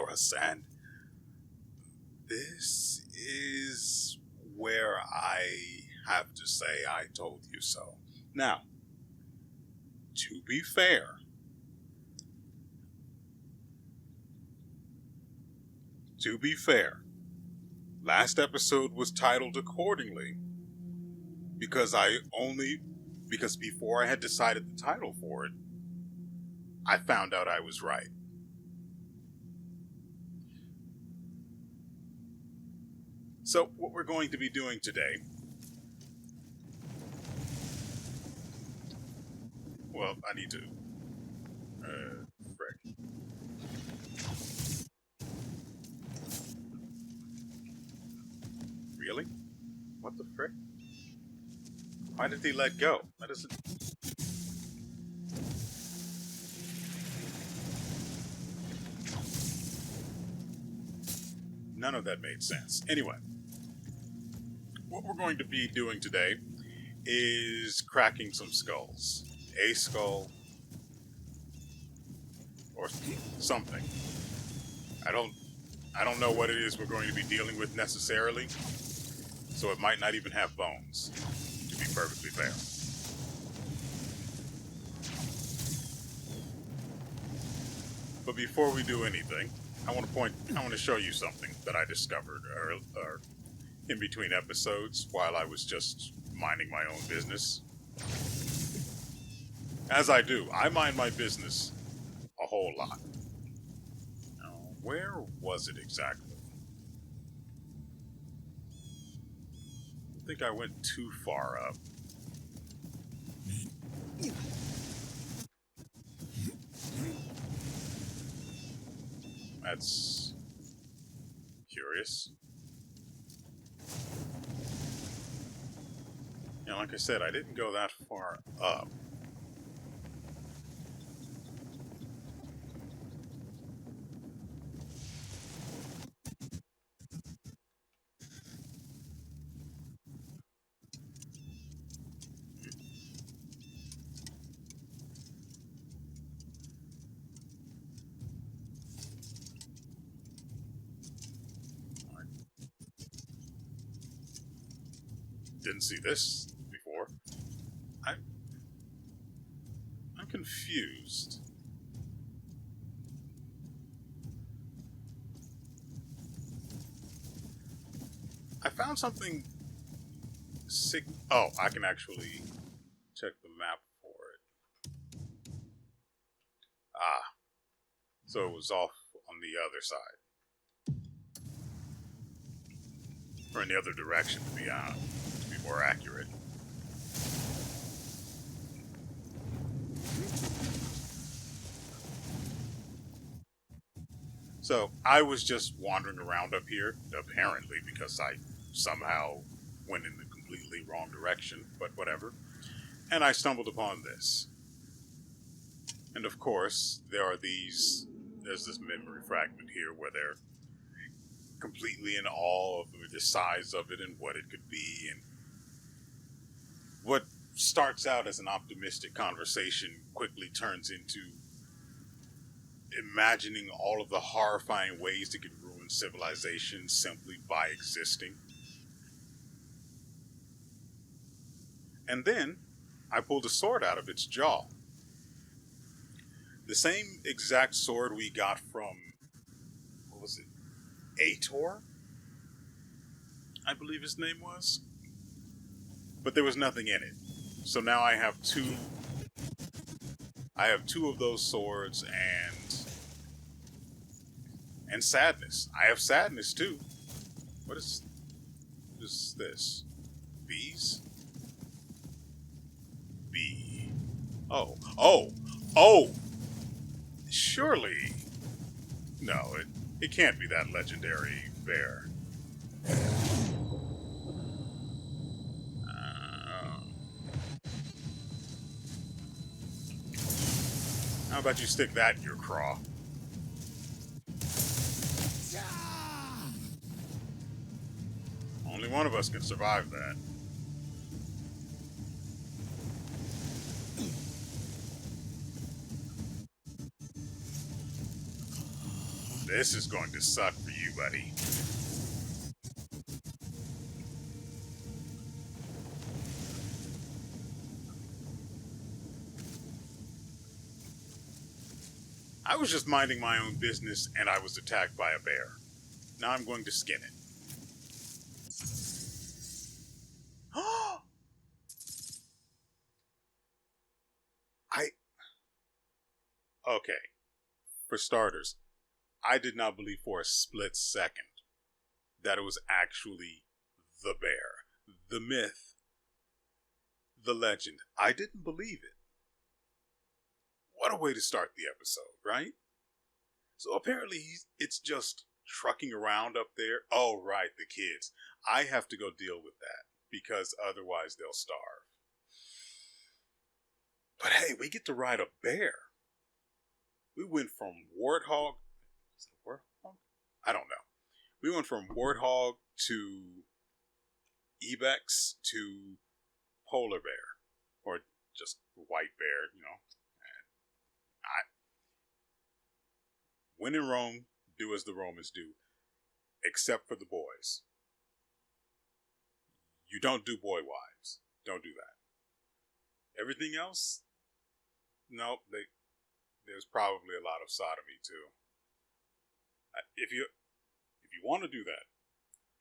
WeArEuS, and this is where I have to say I told you so. Now, to be fair, last episode was titled accordingly because before I had decided the title for it, I found out I was right. So, what we're going to be doing today... Well, I need to... frick. Really? What the frick? Why did he let go? That isn't... None of that made sense. Anyway, what we're going to be doing today is cracking some skulls. A skull, or something. I don't know what it is we're going to be dealing with necessarily, so it might not even have bones, to be perfectly fair. But before we do anything, I want to show you something that I discovered or in between episodes while I was just minding my own business. As I do, I mind my business a whole lot. Now, where was it exactly? I think I went too far up. That's curious. Yeah, like I said, I didn't go that far up. Didn't see this before. I'm confused. I found something sick. Oh, I can actually check the map for it. Ah, so it was off on the other side. Or in the other direction, to be more accurate. So, I was just wandering around up here, apparently, because I somehow went in the completely wrong direction, but whatever. And I stumbled upon this. And of course, there's this memory fragment here where they're completely in awe of the size of it and what it could be, and what starts out as an optimistic conversation quickly turns into imagining all of the horrifying ways it could ruin civilization simply by existing. And then I pulled a sword out of its jaw. The same exact sword we got from, what was it, Ator? I believe his name was. But there was nothing in it. So now I have two of those swords and sadness. I have sadness too. What is this? Bees? Bee. Oh! Surely. No, it can't be that legendary bear. How about you stick that in your craw? Only one of us can survive that. This is going to suck for you, buddy. I was just minding my own business and I was attacked by a bear. Now I'm going to skin it. Okay, for starters, I did not believe for a split second that it was actually the bear. The myth. The legend. I didn't believe it. What a way to start the episode, right? So apparently it's just trucking around up there. Oh, right, the kids. I have to go deal with that because otherwise they'll starve. But hey, we get to ride a bear. We went from warthog. Is it warthog? I don't know. We went from warthog to ibex to polar bear, or just white bear. When in Rome, do as the Romans do, except for the boys. You don't do boy wives. Don't do that. Everything else, nope. There's probably a lot of sodomy too. If you want to do that,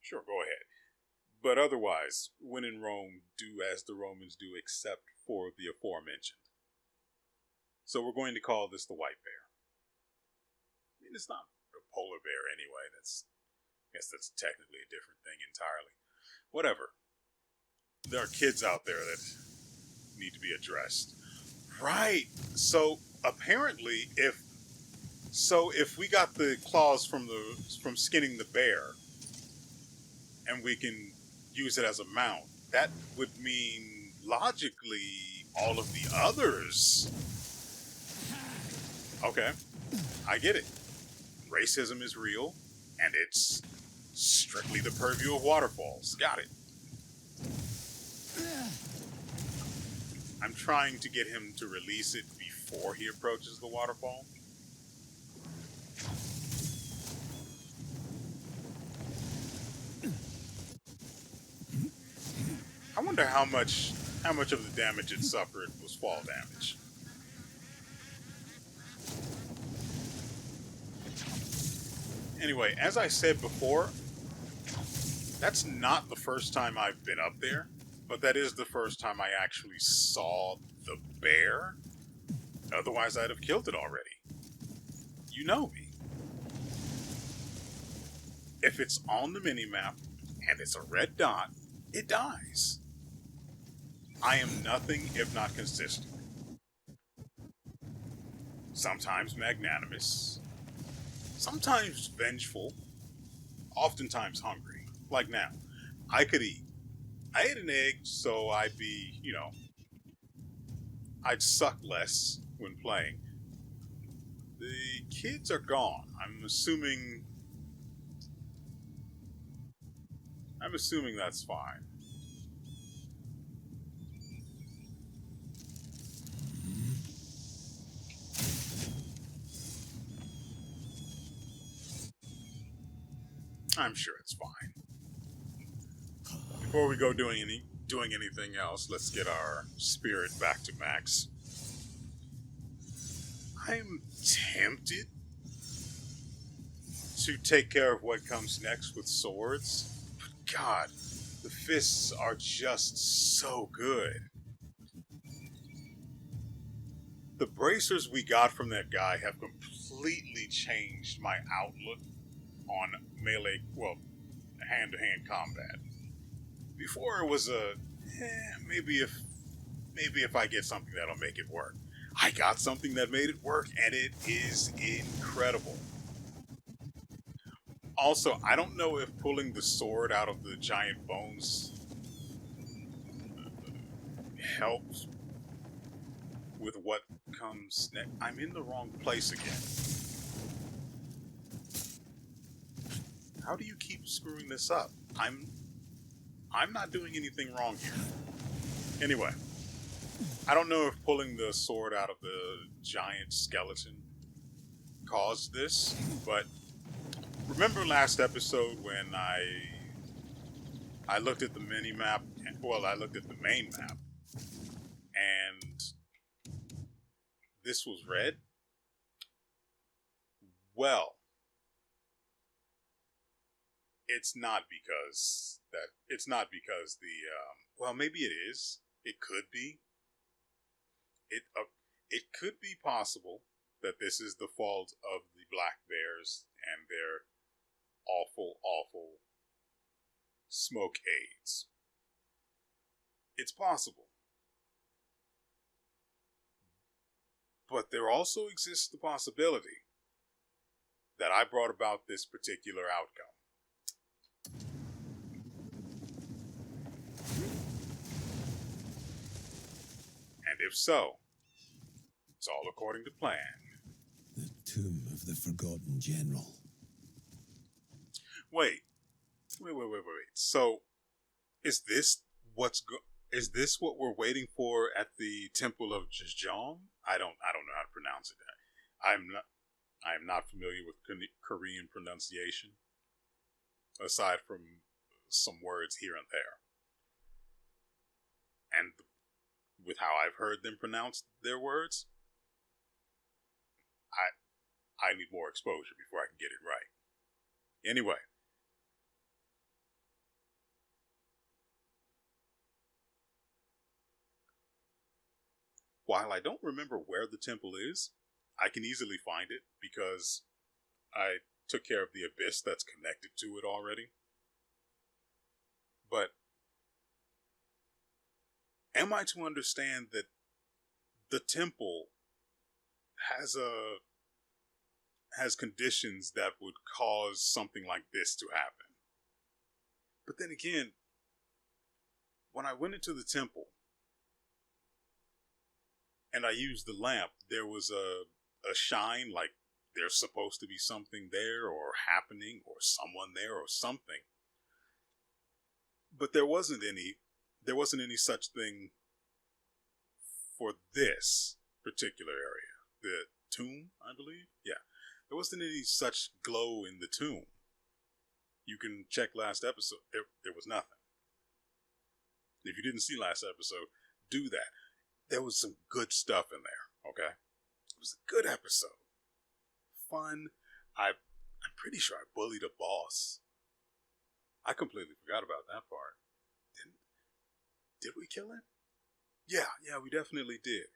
sure, go ahead. But otherwise, when in Rome, do as the Romans do, except for the aforementioned. So we're going to call this the white bear. I mean, it's not a polar bear anyway. I guess that's technically a different thing entirely. Whatever. There are kids out there that need to be addressed. Right. So apparently, if we got the claws from skinning the bear, and we can use it as a mount, that would mean logically all of the others. Okay, I get it. Racism is real, and it's strictly the purview of waterfalls. Got it. I'm trying to get him to release it before he approaches the waterfall. I wonder how much of the damage it suffered was fall damage. Anyway, as I said before, that's not the first time I've been up there, but that is the first time I actually saw the bear. Otherwise, I'd have killed it already. You know me. If it's on the minimap and it's a red dot, it dies. I am nothing if not consistent. Sometimes magnanimous, sometimes vengeful, oftentimes hungry. Like now, I could eat. I ate an egg, so I'd be, I'd suck less when playing. The kids are gone. I'm assuming that's fine. I'm sure it's fine. Before we go doing anything else, let's get our spirit back to max. I'm tempted to take care of what comes next with swords. But God, the fists are just so good. The bracers we got from that guy have completely changed my outlook on melee, hand-to-hand combat. Before it was maybe if I get something that'll make it work. I got something that made it work, and it is incredible. Also, I don't know if pulling the sword out of the giant bones helps with what comes next. I'm in the wrong place again. How do you keep screwing this up? I'm not doing anything wrong here. Anyway, I don't know if pulling the sword out of the giant skeleton caused this, but Remember last episode when I looked at the mini map? Well, I looked at the main map, and this was red. Well, it's not because that. It's not because the. Well, maybe it is. It could be. It could be possible that this is the fault of the black bears and their awful, awful smoke aids. It's possible. But there also exists the possibility that I brought about this particular outcome. And if so, it's all according to plan. The tomb of the forgotten general. Wait. So, is this is this what we're waiting for at the Temple of Jejong? I don't know how to pronounce it. I am not familiar with Korean pronunciation, aside from some words here and there. And with how I've heard them pronounce their words, I need more exposure before I can get it right. Anyway. While I don't remember where the temple is, I can easily find it because I took care of the abyss that's connected to it already. But am I to understand that the temple has conditions that would cause something like this to happen? But then again, when I went into the temple and I used the lamp, there was a shine, like there's supposed to be something there or happening or someone there or something. But there wasn't any such thing for this particular area. The tomb, I believe? Yeah. There wasn't any such glow in the tomb. You can check last episode. There was nothing. If you didn't see last episode, do that. There was some good stuff in there, okay? It was a good episode. Fun. I'm pretty sure I bullied a boss. I completely forgot about that part. Did we kill him? Yeah, we definitely did.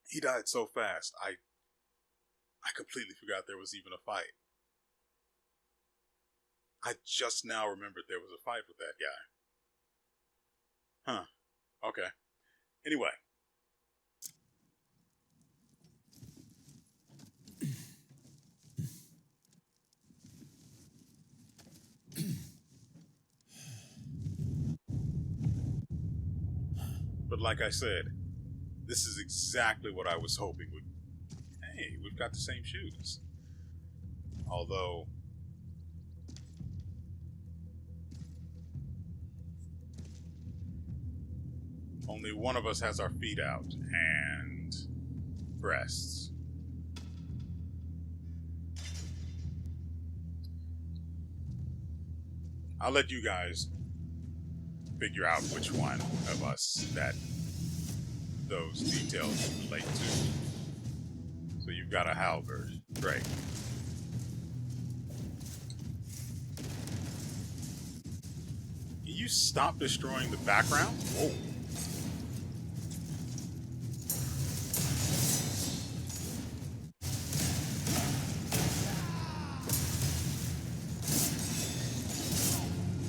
He died so fast, I completely forgot there was even a fight. I just now remembered there was a fight with that guy. Huh. Okay. Anyway. But like I said, this is exactly what I was hoping would... Hey, we've got the same shoes. Although... only one of us has our feet out and breasts. I'll let you guys figure out which one of us that those details relate to. So you've got a halberd. Great. Can you stop destroying the background? Whoa.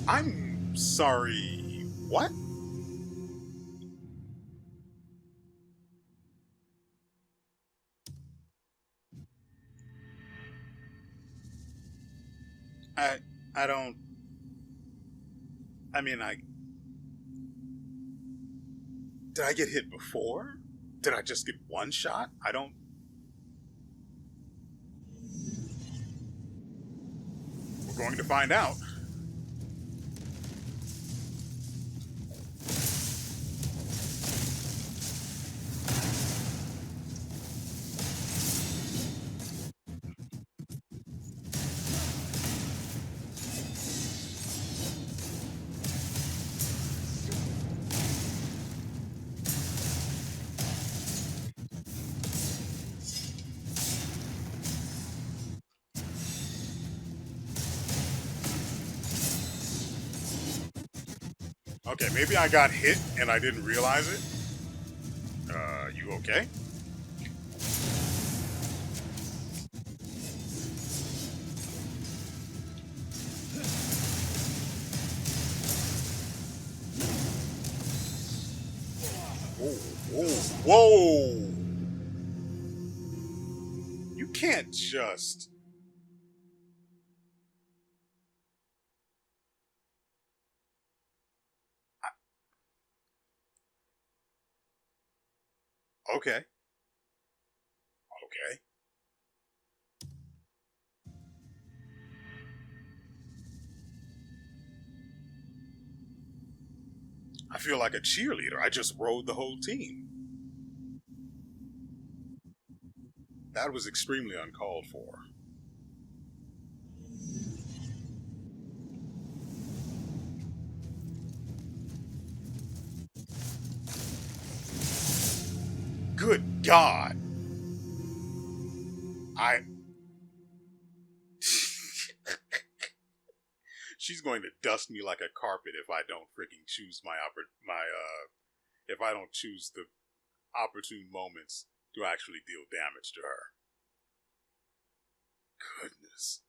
I'm sorry, what? I don't... I mean, did I get hit before? Did I just get one shot? I don't... We're going to find out. Okay, maybe I got hit and I didn't realize it. You okay? Whoa, whoa, whoa! You can't just... Okay, okay. I feel like a cheerleader. I just rode the whole team. That was extremely uncalled for. Good God! I... She's going to dust me like a carpet if I don't freaking choose if I don't choose the opportune moments to actually deal damage to her. Goodness.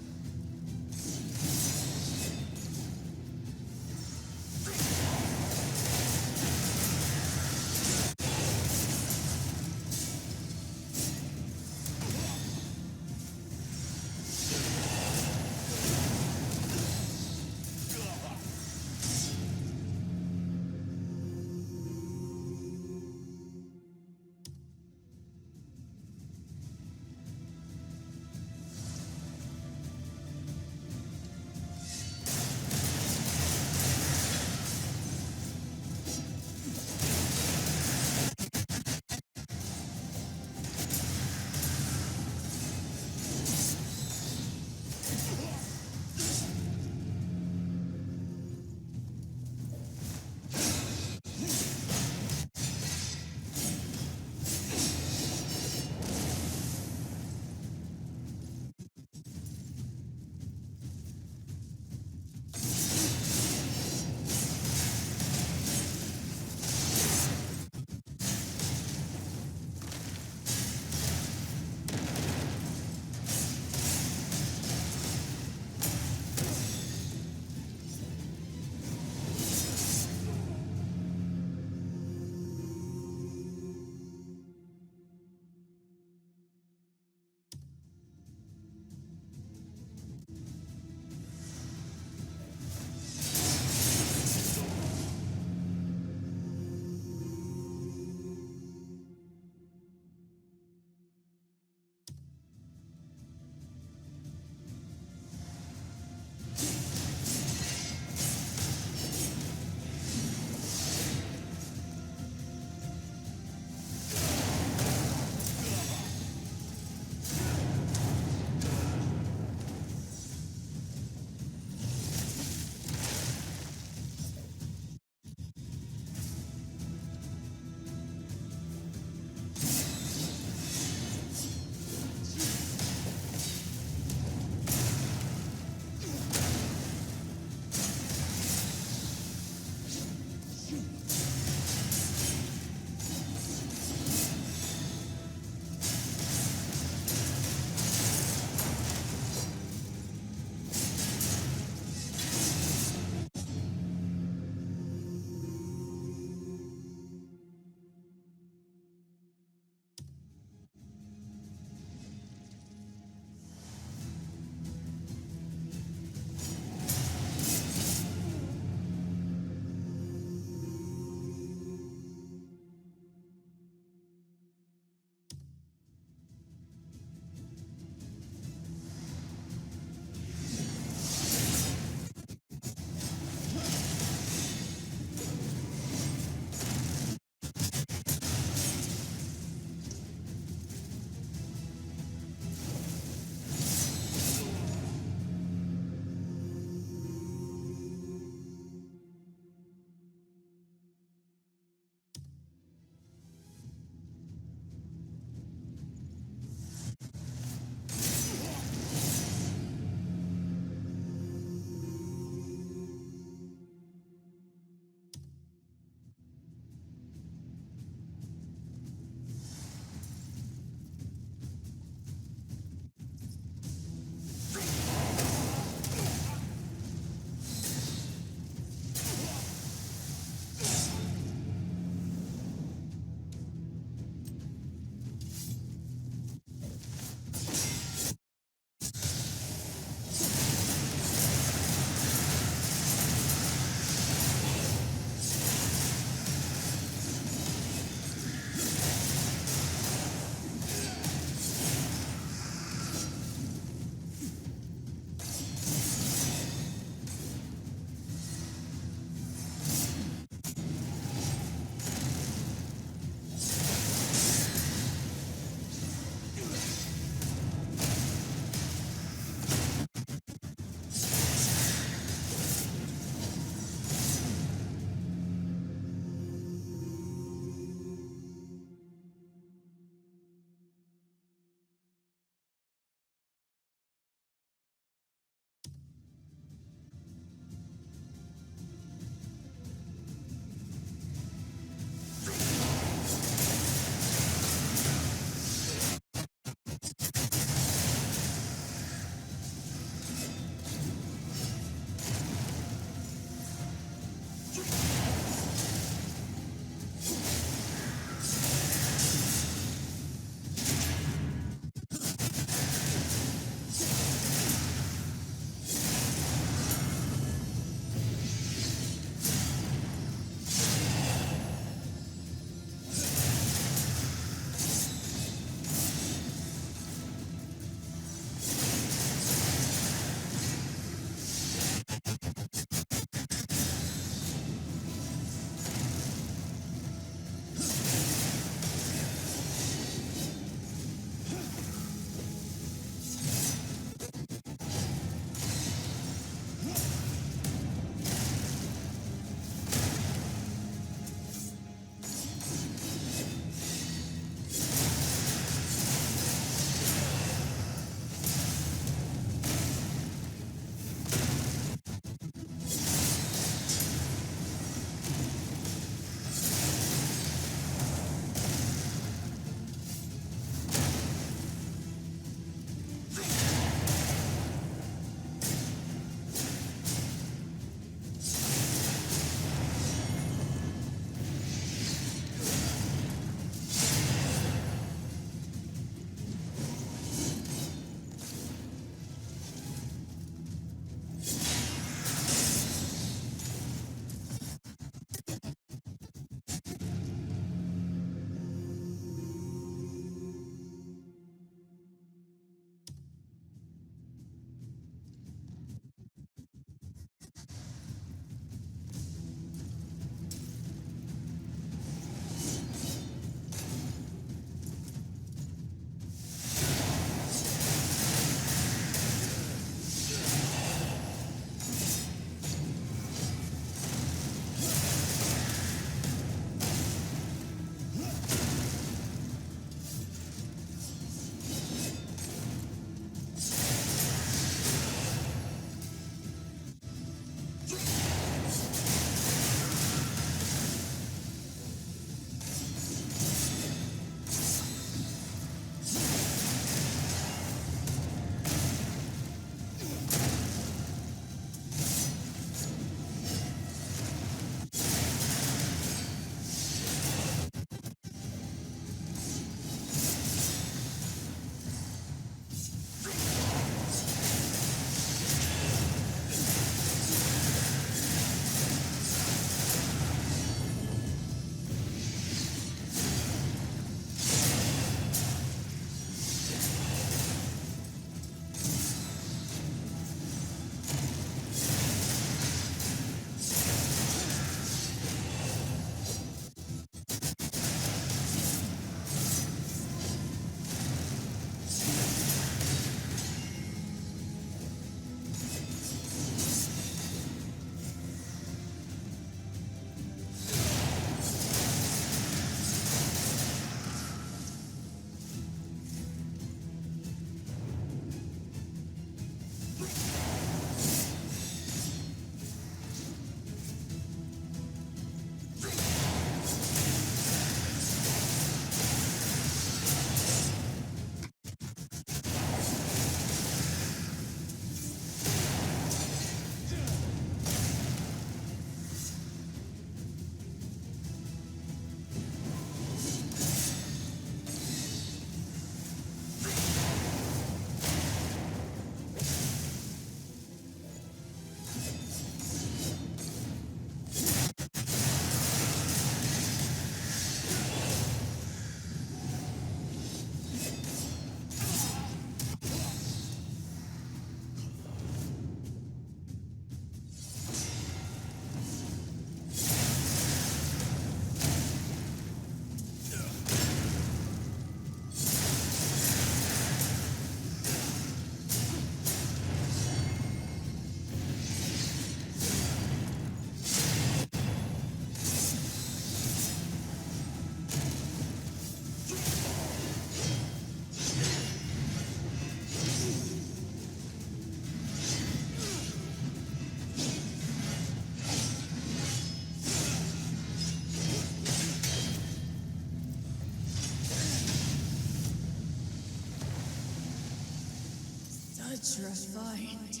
Such refined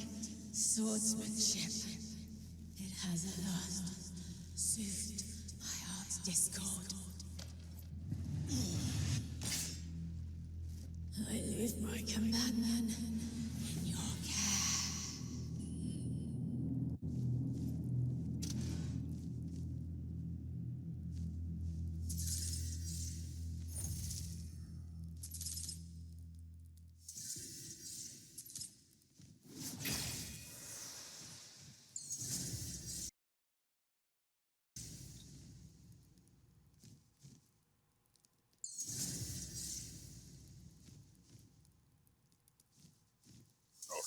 swordsmanship. It has at last soothed my heart's discord. I leave my companion in your care.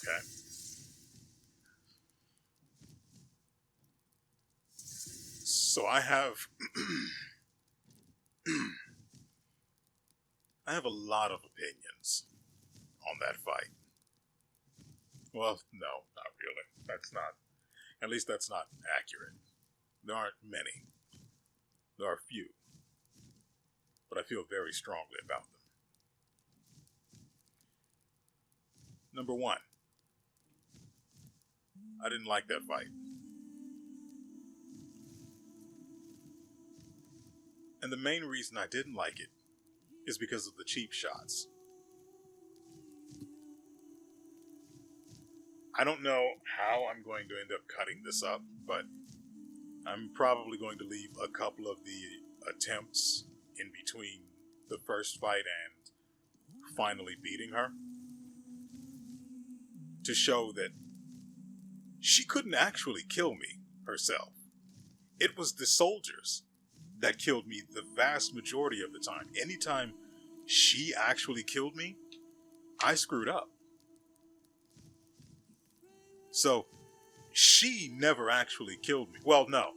Okay. So I have I have a lot of opinions on that fight. Well, no, not really. That's not, at least that's not accurate. There aren't many. There are few. But I feel very strongly about them. Number one, I didn't like that fight. And the main reason I didn't like it is because of the cheap shots. I don't know how I'm going to end up cutting this up, but I'm probably going to leave a couple of the attempts in between the first fight and finally beating her to show that she couldn't actually kill me herself. It was the soldiers that killed me the vast majority of the time. Anytime she actually killed me, I screwed up. So, she never actually killed me. Well, no.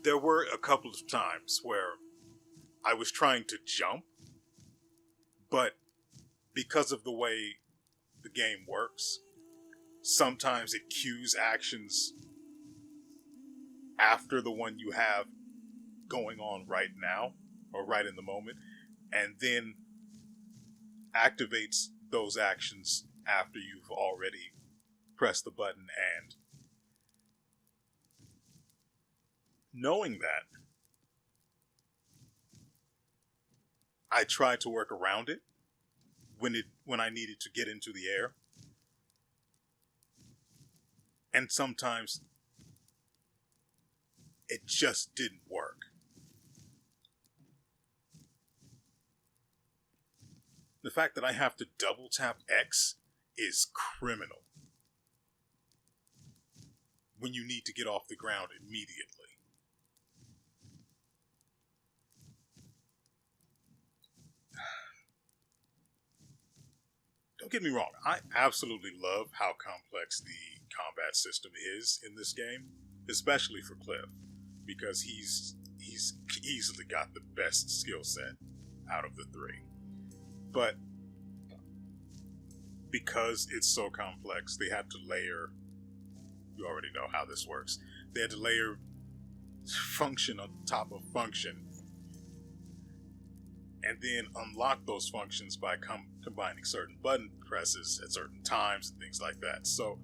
There were a couple of times where I was trying to jump, but because of the way the game works, sometimes it cues actions after the one you have going on right now, or right in the moment, and then activates those actions after you've already pressed the button. And knowing that, I tried to work around it when I needed to get into the air. And sometimes it just didn't work. The fact that I have to double tap X is criminal when you need to get off the ground immediately. Don't get me wrong, I absolutely love how complex the combat system is in this game, especially for Kliff, because he's easily got the best skill set out of the three. But because it's so complex, they had to layer, you already know how this works, they had to layer function on top of function, and then unlock those functions by combining certain button presses at certain times and things like that. So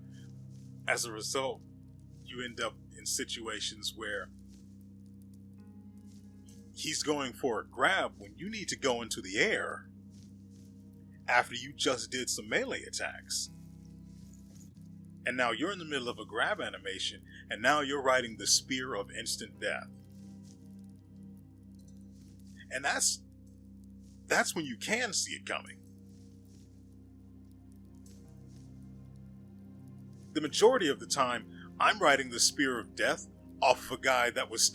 as a result, you end up in situations where he's going for a grab when you need to go into the air after you just did some melee attacks. And now you're in the middle of a grab animation, and now you're riding the spear of instant death. And that's when you can see it coming. The majority of the time, I'm riding the spear of death off of a guy that was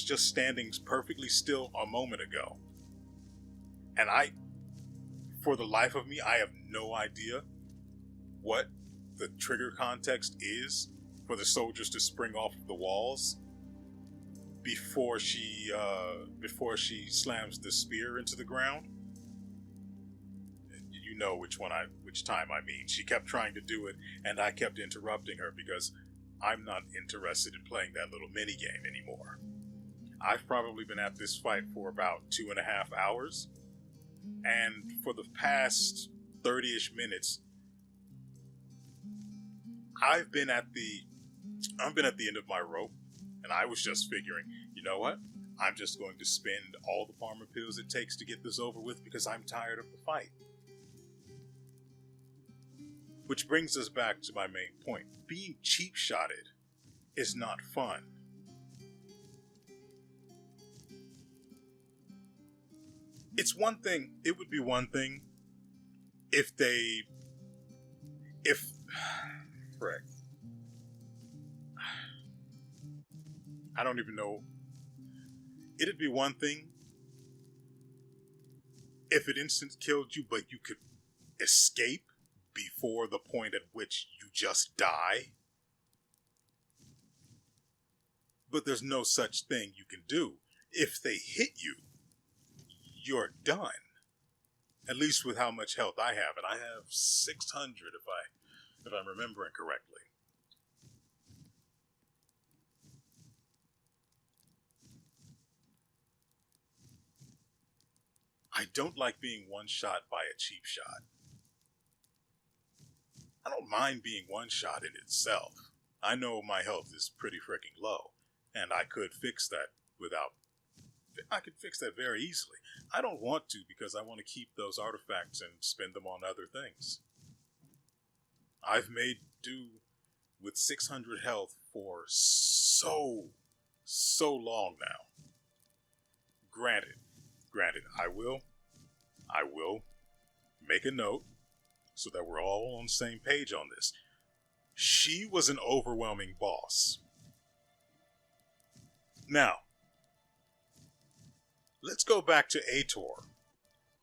just standing perfectly still a moment ago. And for the life of me, I have no idea what the trigger context is for the soldiers to spring off the walls before she slams the spear into the ground. You know which time I mean. She kept trying to do it, and I kept interrupting her because I'm not interested in playing that little mini game anymore. I've probably been at this fight for about 2.5 hours, and for the past 30-ish minutes, I've been at the end of my rope, and I was just figuring, you know what? I'm just going to spend all the Palmer pills it takes to get this over with because I'm tired of the fight. Which brings us back to my main point. Being cheap-shotted is not fun. It would be one thing if correct. I don't even know. It'd be one thing if it instant killed you, but you could escape before the point at which you just die. But there's no such thing you can do. If they hit you, you're done. At least with how much health I have, and I have 600 if I'm remembering correctly. I don't like being one-shot by a cheap shot. I don't mind being one-shot in itself. I know my health is pretty freaking low, and I could fix that very easily. I don't want to because I want to keep those artifacts and spend them on other things. I've made do with 600 health for so long now. Granted, I will make a note so that we're all on the same page on this. She was an overwhelming boss. Now, let's go back to Ator,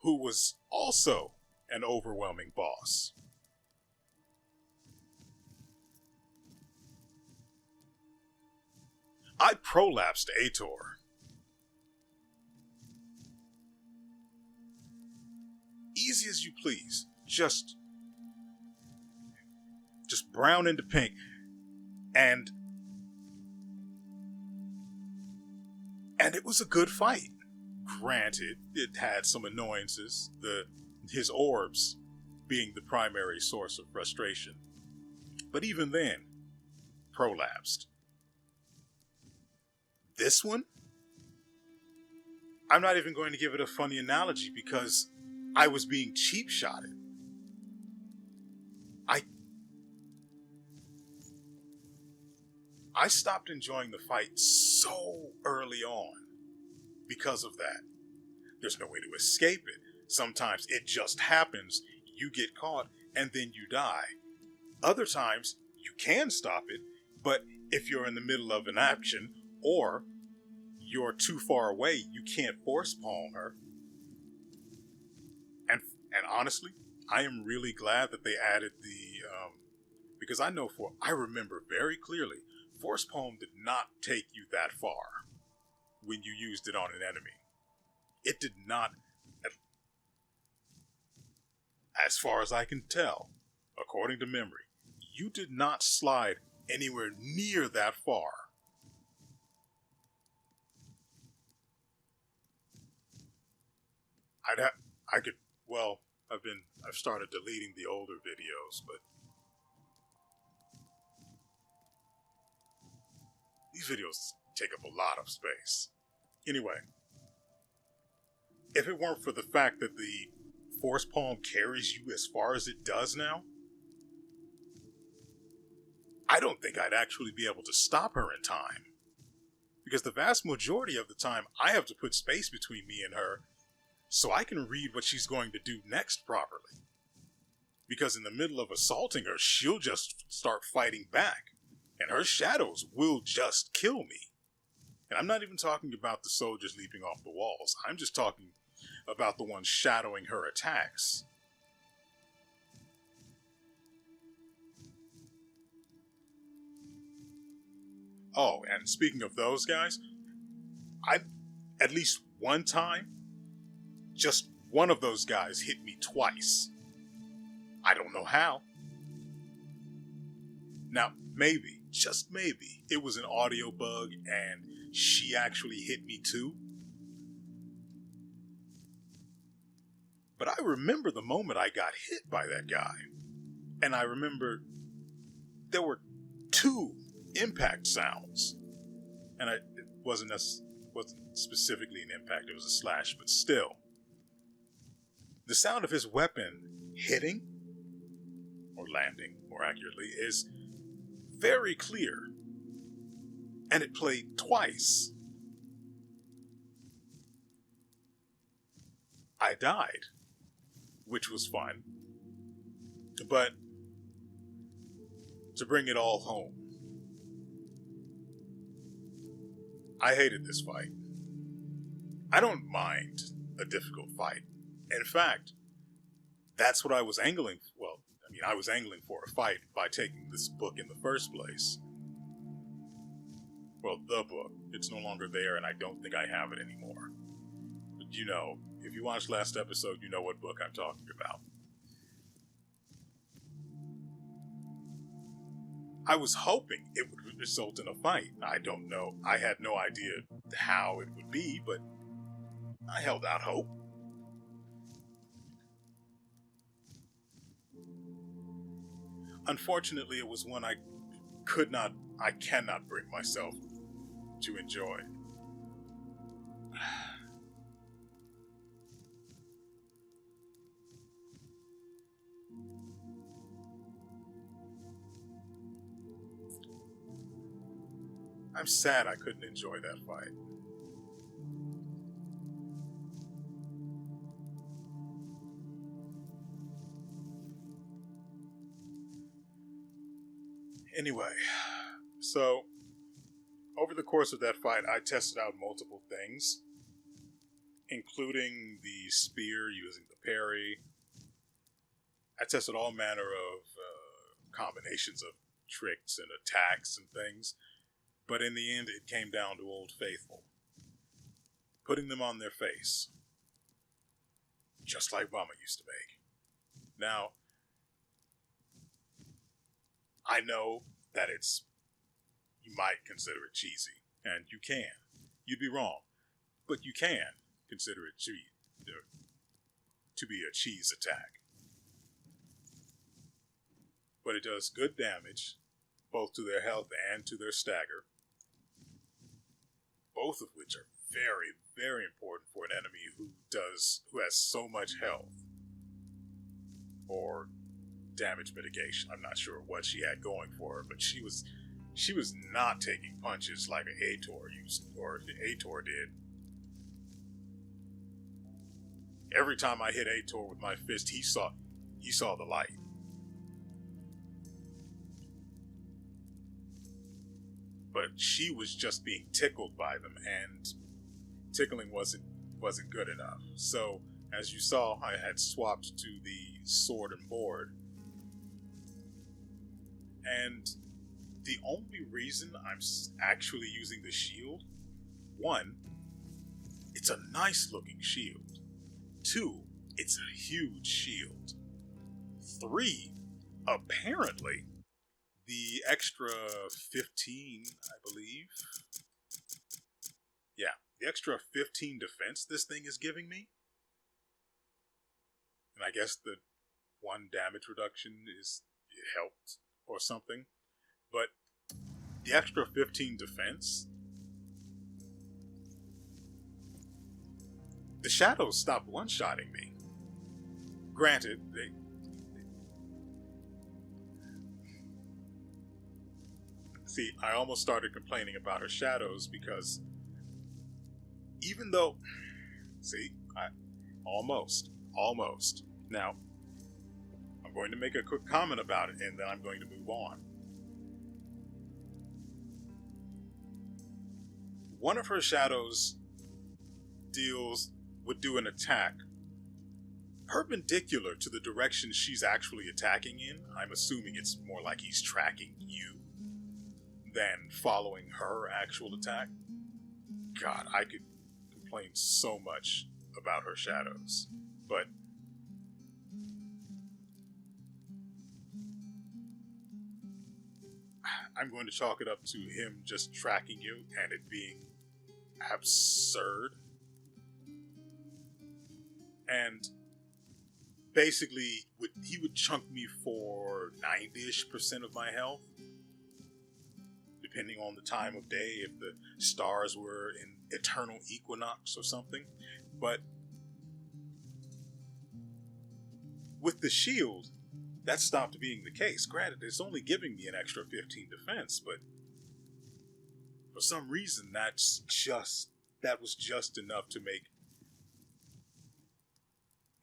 who was also an overwhelming boss. I prolapsed Ator. Easy as you please. Just brown into pink. And it was a good fight. Granted, it had some annoyances, his orbs being the primary source of frustration. But even then, prolapsed. This one? I'm not even going to give it a funny analogy because I was being cheap-shotted. I stopped enjoying the fight so early on because of that. There's no way to escape it. Sometimes it just happens, you get caught, and then you die. Other times, you can stop it, but if you're in the middle of an action, or you're too far away, you can't force palm her. And honestly, I am really glad that they added because I remember very clearly, force palm did not take you that far when you used it on an enemy. It did not, as far as I can tell, according to memory, you did not slide anywhere near that far. I've started deleting the older videos, but these videos take up a lot of space. Anyway, if it weren't for the fact that the force palm carries you as far as it does now, I don't think I'd actually be able to stop her in time. Because the vast majority of the time, I have to put space between me and her so I can read what she's going to do next properly. Because in the middle of assaulting her, she'll just start fighting back. And her shadows will just kill me. And I'm not even talking about the soldiers leaping off the walls. I'm just talking about the ones shadowing her attacks. Oh, and speaking of those guys, at least one time, just one of those guys hit me twice. I don't know how. Now, maybe, just maybe, it was an audio bug and she actually hit me too. But I remember the moment I got hit by that guy. And I remember there were two impact sounds. And it wasn't specifically an impact, it was a slash, but still. The sound of his weapon hitting, or landing more accurately, is very clear. And it played twice. I died, which was fun. But to bring it all home, I hated this fight. I don't mind a difficult fight. In fact, that's what I was angling for. Well, I was angling for a fight by taking this book in the first place. Well, the book. It's no longer there, and I don't think I have it anymore. But if you watched last episode, you know what book I'm talking about. I was hoping it would result in a fight. I don't know. I had no idea how it would be, but I held out hope. Unfortunately, it was one I cannot bring myself to enjoy. I'm sad I couldn't enjoy that fight. Anyway, so over the course of that fight, I tested out multiple things, including the spear using the parry. I tested all manner of combinations of tricks and attacks and things. But in the end, it came down to Old Faithful. Putting them on their face. Just like Mama used to make. Now, I know that you might consider it cheesy. And you can. You'd be wrong. But you can consider it to be a cheese attack. But it does good damage, both to their health and to their stagger. Both of which are very, very important for an enemy who has so much health or damage mitigation. I'm not sure what she had going for her, but she was not taking punches like an Ator used or Ator did. Every time I hit Ator with my fist, he saw the light. But she was just being tickled by them, and tickling wasn't good enough. So, as you saw, I had swapped to the sword and board. And the only reason I'm actually using the shield, 1, it's a nice looking shield. 2, it's a huge shield. 3, apparently, the extra 15, I believe. Yeah, the extra 15 defense this thing is giving me. And I guess the 1 damage reduction it helped or something. But the extra 15 defense, the shadows stopped one-shotting me. Granted, See, I almost started complaining about her shadows because even though... Almost. Now, I'm going to make a quick comment about it and then I'm going to move on. One of her shadows would do an attack perpendicular to the direction she's actually attacking in. I'm assuming it's more like he's tracking you than following her actual attack. God, I could complain so much about her shadows, but I'm going to chalk it up to him just tracking you and it being absurd. And basically, he would chunk me for 90-ish% of my health, depending on the time of day, if the stars were in eternal equinox or something. But with the shield, that stopped being the case. Granted, it's only giving me an extra 15 defense, but for some reason, that was just enough to make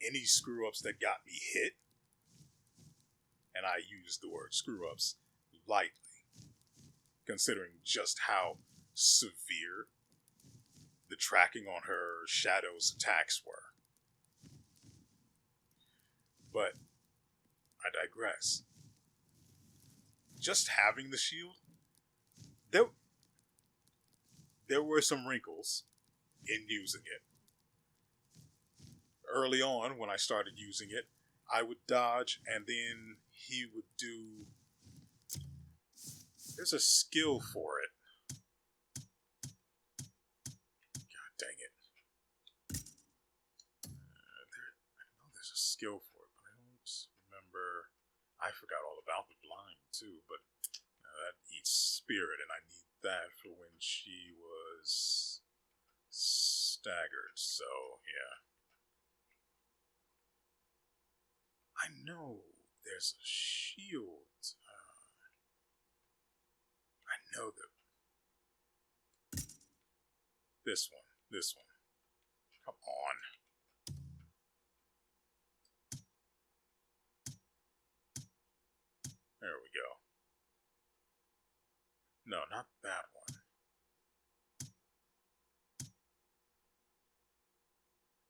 any screw-ups that got me hit, and I use the word screw-ups lightly, considering just how severe the tracking on her Shadow's attacks were. But I digress. Just having the shield, there were some wrinkles in using it. Early on, when I started using it, I would dodge, and then he would do... There's a skill for it. God dang it. I know there's a skill for it, but I don't remember. I forgot all about the blind, too, but that eats spirit, and I need that for when she was staggered, so yeah. I know there's a shield. I know that. This one. Come on. There we go. No, not that one.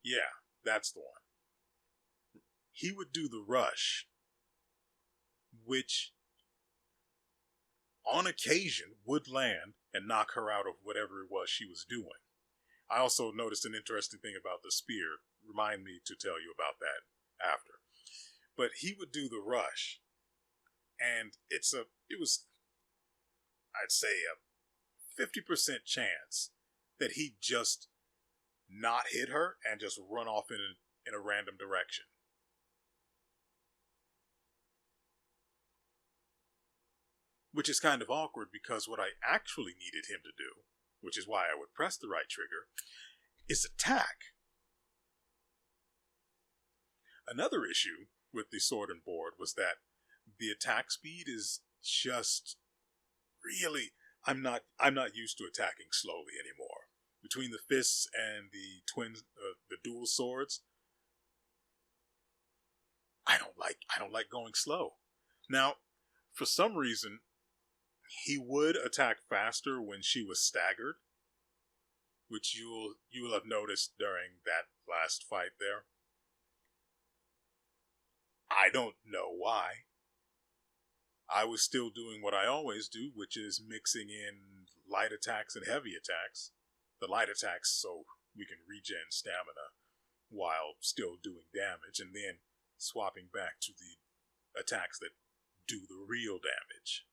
Yeah, that's the one. He would do the rush, which on occasion would land and knock her out of whatever it was she was doing. I also noticed an interesting thing about the spear. Remind me to tell you about that after. But he would do the rush, and it was, I'd say, a 50% chance that he'd just not hit her and just run off in a random direction. Which is kind of awkward because what I actually needed him to do, which is why I would press the right trigger, is attack. Another issue with the sword and board was that the attack speed is just really... I'm not used to attacking slowly anymore. Between the fists and the dual swords, I don't like going slow. Now, for some reason, he would attack faster when she was staggered, which you will have noticed during that last fight there. I don't know why. I was still doing what I always do, which is mixing in light attacks and heavy attacks. The light attacks so we can regen stamina while still doing damage, and then swapping back to the attacks that do the real damage.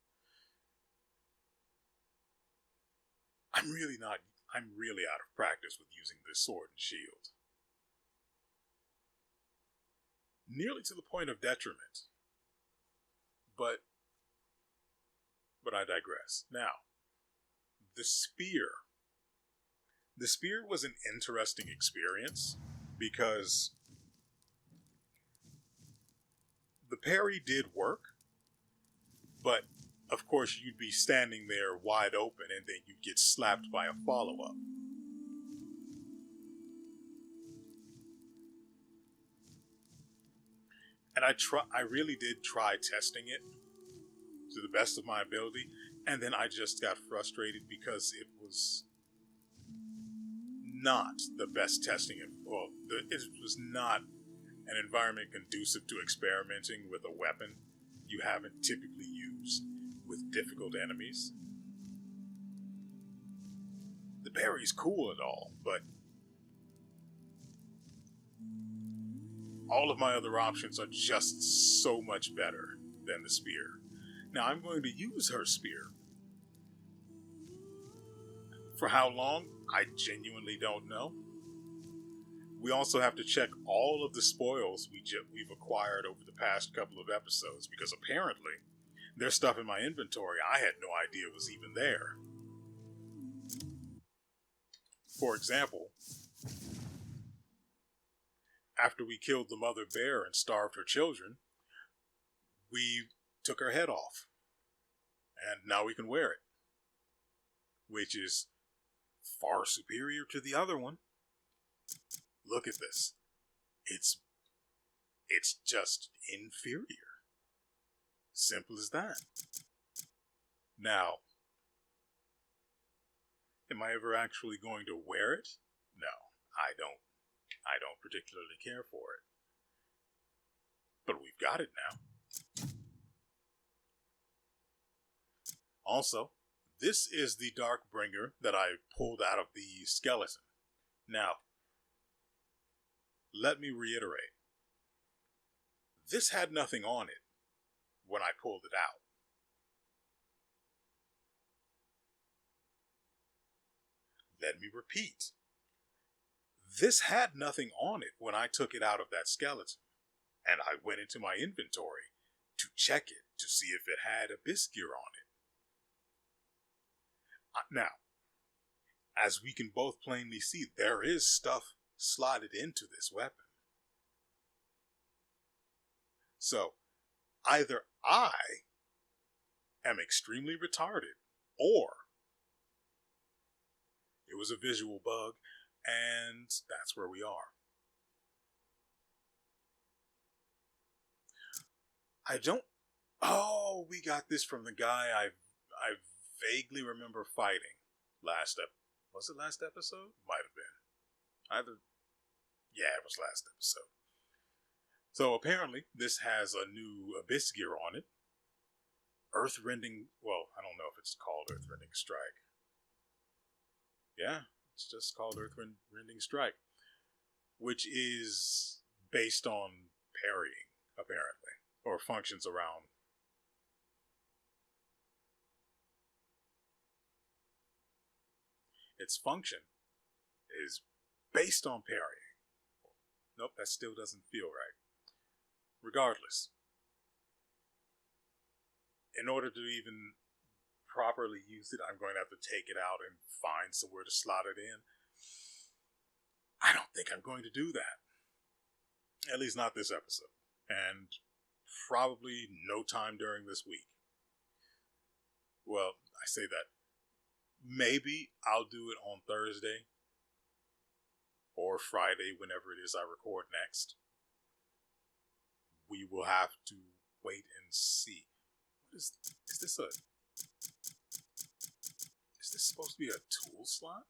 I'm really out of practice with using this sword and shield. Nearly to the point of detriment. But I digress. Now, the spear. The spear was an interesting experience because the parry did work, but of course you'd be standing there wide open and then you'd get slapped by a follow-up. And I really did try testing it to the best of my ability, and then I just got frustrated because it was not the best testing. It was not an environment conducive to experimenting with a weapon you haven't typically used with difficult enemies. The parry's cool and all, but all of my other options are just so much better than the spear. Now I'm going to use her spear. For how long? I genuinely don't know. We also have to check all of the spoils we've acquired over the past couple of episodes, because apparently There's stuff in my inventory I had no idea was even there. For example, after we killed the mother bear and starved her children, we took her head off. And now we can wear it, which is far superior to the other one. Look at this. It's just inferior. Simple as that. Now, am I ever actually going to wear it? No, I don't. I don't particularly care for it. But we've got it now. Also, this is the Darkbringer that I pulled out of the skeleton. Now, let me reiterate. This had nothing on it when I pulled it out. Let me repeat. This had nothing on it when I took it out of that skeleton, and I went into my inventory to check it to see if it had abyss gear on it. Now, as we can both plainly see, there is stuff slotted into this weapon. So, either I am extremely retarded, or it was a visual bug, and that's where we are. We got this from the guy I vaguely remember fighting was it last episode? Might have been. Yeah, it was last episode. So apparently this has a new abyss gear on it. Earthrending, well, I don't know if it's called Earthrending Strike. Yeah, it's just called Earthrending Strike, which is based on parrying, apparently, or functions around. Its function is based on parrying. Nope, that still doesn't feel right. Regardless, in order to even properly use it, I'm going to have to take it out and find somewhere to slot it in. I don't think I'm going to do that. At least not this episode. And probably no time during this week. Well, I say that. Maybe I'll do it on Thursday or Friday, whenever it is I record next. We will have to wait and see. Is this supposed to be a tool slot?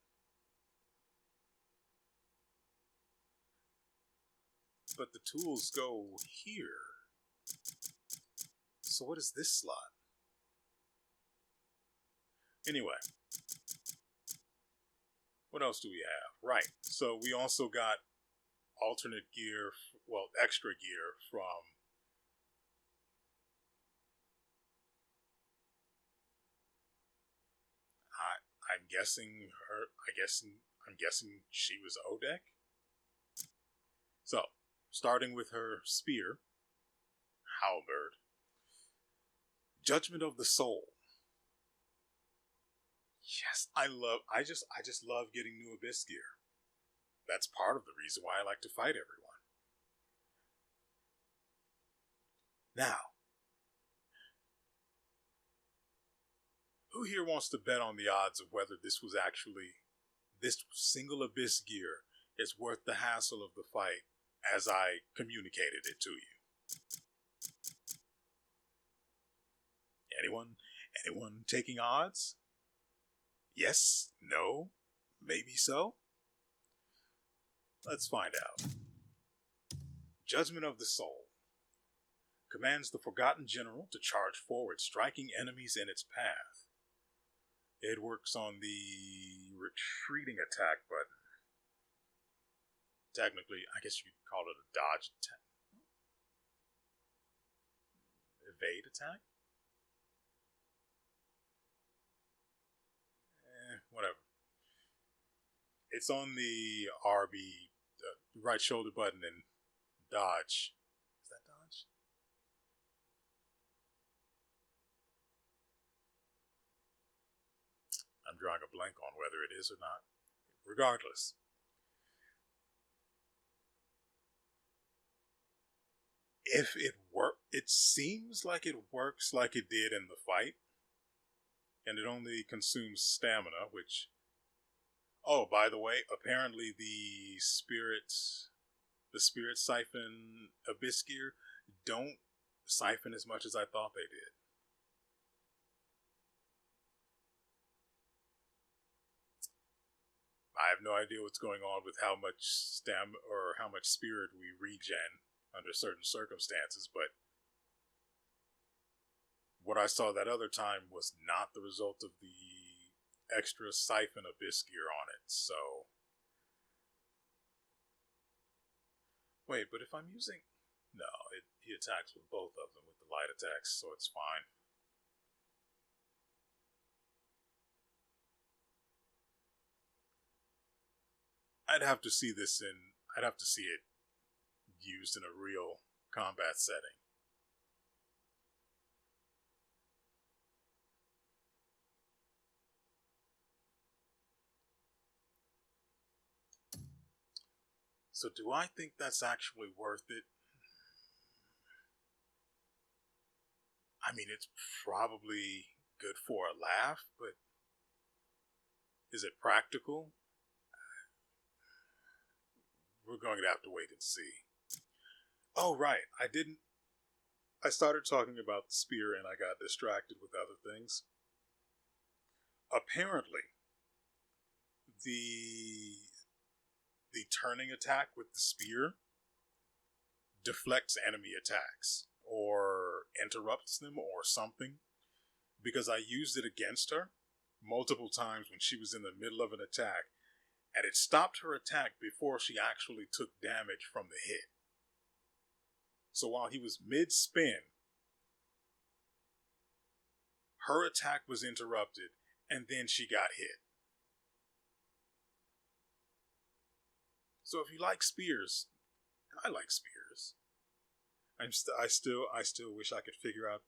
But the tools go here. So what is this slot? Anyway. What else do we have? Right. So we also got alternate gear, extra gear from I'm guessing she was Odek. So, starting with her spear, halberd, Judgment of the Soul. Yes, I just love getting new abyss gear. That's part of the reason why I like to fight everyone. Now, who here wants to bet on the odds of whether this single abyss gear is worth the hassle of the fight as I communicated it to you? Anyone taking odds? Yes? No? Maybe so? Let's find out. Judgment of the Soul commands the Forgotten General to charge forward, striking enemies in its path. It works on the retreating attack button. Technically, I guess you could call it a dodge attack. Evade attack? Whatever. It's on the RB, right shoulder button, and dodge. Is that dodge? I'm drawing a blank on whether it is or not. Regardless, if it it seems like it works like it did in the fight, and it only consumes stamina, which, oh, by the way, apparently the spirit siphon abyss gear don't siphon as much as I thought they did. I have no idea what's going on with how much or how much spirit we regen under certain circumstances, but what I saw that other time was not the result of the extra siphon abyss gear on it. So wait, but if I'm using, no, he attacks with both of them with the light attacks, so it's fine. I'd have to see it used in a real combat setting. So do I think that's actually worth it? I mean, it's probably good for a laugh, but is it practical? We're going to have to wait and see. Oh, right. I started talking about the spear and I got distracted with other things. Apparently, the turning attack with the spear deflects enemy attacks or interrupts them or something, because I used it against her multiple times when she was in the middle of an attack, and it stopped her attack before she actually took damage from the hit. So while he was mid-spin, her attack was interrupted, and then she got hit. So if you like spears, I like spears. I still wish I could figure out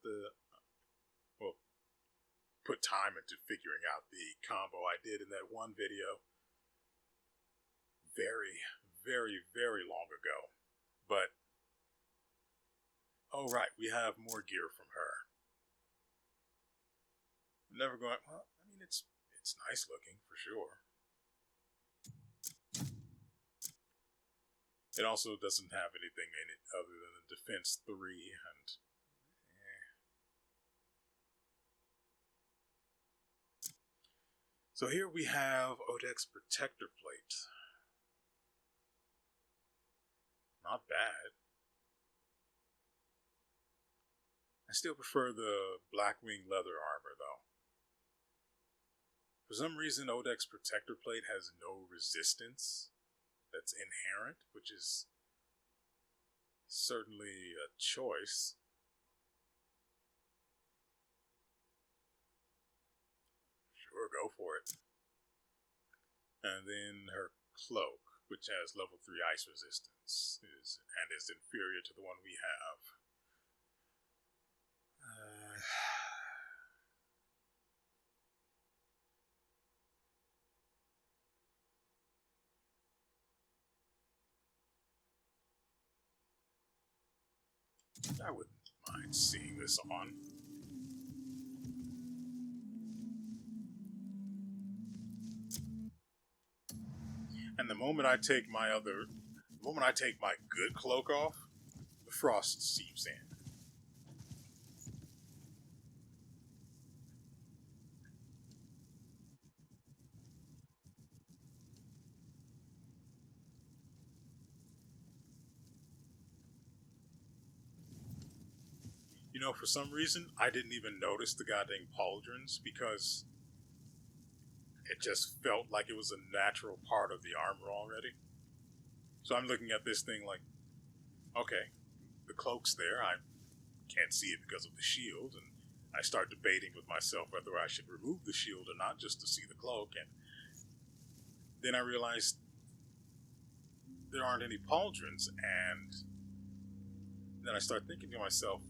put time into figuring out the combo I did in that one video very, very, very long ago. But, oh right, we have more gear from her. Never going, well, I mean, it's nice looking, for sure. It also doesn't have anything in it other than a defense 3 and So here we have Odex Protector Plate. Not bad. I still prefer the Blackwing leather armor, though. For some reason, Odex Protector Plate has no resistance that's inherent, which is certainly a choice. Sure, go for it. And then her cloak, which has level 3 ice resistance, is inferior to the one we have. I wouldn't mind seeing this on. And the moment I take my good cloak off, the frost seeps in. You know, for some reason, I didn't even notice the goddamn pauldrons because it just felt like it was a natural part of the armor already. So I'm looking at this thing like, okay, the cloak's there. I can't see it because of the shield, and I start debating with myself whether I should remove the shield or not just to see the cloak, and then I realized there aren't any pauldrons, and then I start thinking to myself,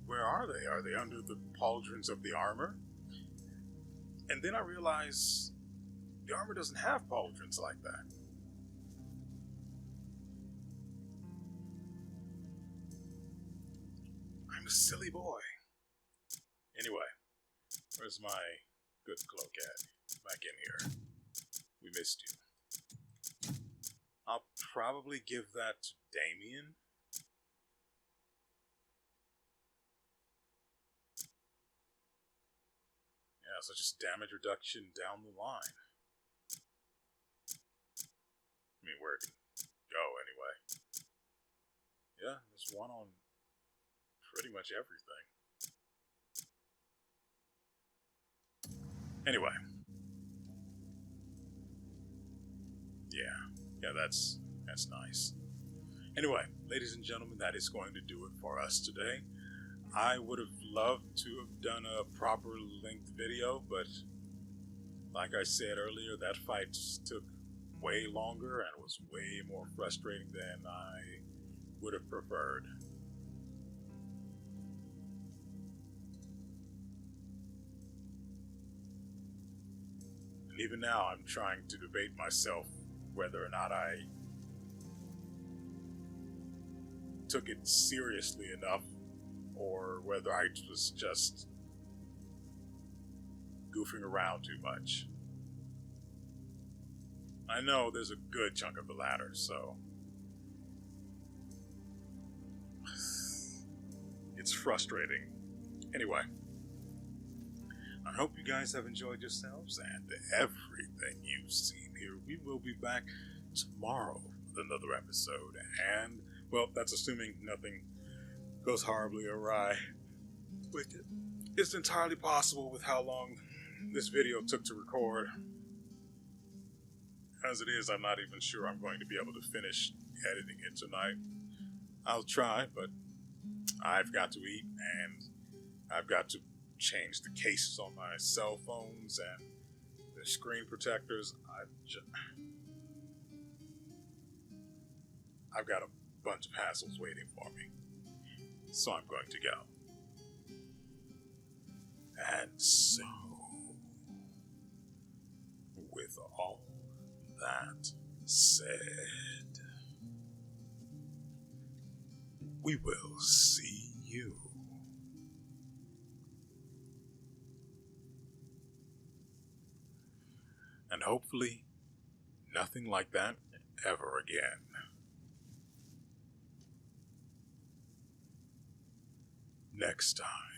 where are they? Are they under the pauldrons of the armor? And then I realized the armor doesn't have pauldrons like that. I'm a silly boy. Anyway, where's my good cloak at? Back in here. We missed you. I'll probably give that to Damien. Yeah, so just damage reduction down the line. I mean, where it can go anyway. Yeah, there's one on pretty much everything. Anyway. Yeah, that's nice. Anyway, ladies and gentlemen, that is going to do it for us today. I would have loved to have done a proper length video, but like I said earlier, that fight took way longer and was way more frustrating than I would have preferred. And even now, I'm trying to debate myself whether or not I took it seriously enough or whether I was just goofing around too much. I know there's a good chunk of the latter, so it's frustrating. Anyway, I hope you guys have enjoyed yourselves and everything you've seen here. We will be back tomorrow with another episode, and, well, that's assuming nothing goes horribly awry. It's entirely possible with how long this video took to record. As it is, I'm not even sure I'm going to be able to finish editing it tonight. I'll try, but I've got to eat, and I've got to change the cases on my cell phones and the screen protectors. I've got a bunch of hassles waiting for me, so I'm going to go. And so, with all that said, we will see you and hopefully nothing like that ever again. Next time.